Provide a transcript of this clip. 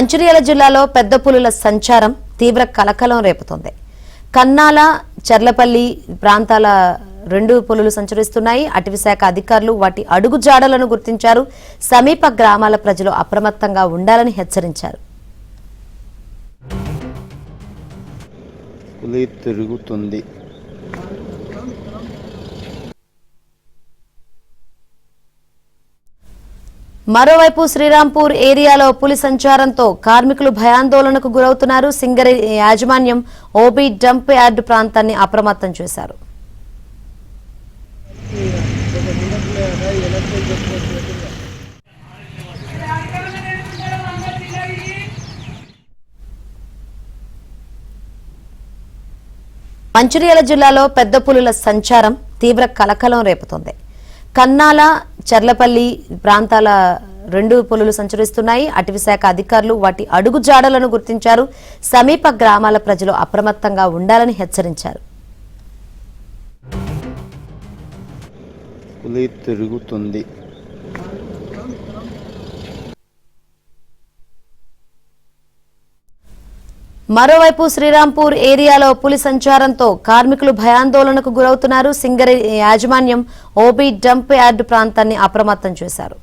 మంచిర్యాల జిల్లాలో పెద్ద పులుల సంచారం తీవ్ర కలకలం రేపుతోంది. కన్నాల, చర్లపల్లి ప్రాంతాల 2 పులులు సంచరిస్తున్నాయి. అటవీశాఖ అధికారులు వాటి అడుగుజాడలను గుర్తించారు. సమీప గ్రామాల ప్రజలు అప్రమత్తంగా ఉండాలని హెచ్చరించారు. పులి తిరుగుతుంది. మరోవైపు శ్రీరాంపూర్ ఏరియాలో పులి సంచారంతో కార్మికులు భయాందోళనకు గురవుతున్నారు. సింగరి యాజమాన్యం ఓబీ డంప్ యార్డ్ ప్రాంతాన్ని అప్రమత్తం చేశారు. మంచిర్యాల జిల్లాలో పెద్ద పులుల సంచారం తీవ్ర కలకలం రేపుతోంది. కన్నాల, చర్లపల్లి ప్రాంతాల 2 పులులు సంచరిస్తున్నాయి. అటవీశాఖ అధికారులు వాటి అడుగుజాడలను గుర్తించారు. సమీప గ్రామాల ప్రజలు అప్రమత్తంగా ఉండాలని హెచ్చరించారు. పులి తిరుగుతుంది. మరోవైపు శ్రీరాంపూర్ ఏరియాలో పులి సంచారంతో కార్మికులు భయాందోళనకు గురవుతున్నారు. సింగరి యాజమాన్యం ఓబీ డంప్ యార్డ్ ప్రాంతాన్ని అప్రమత్తం చేశారు.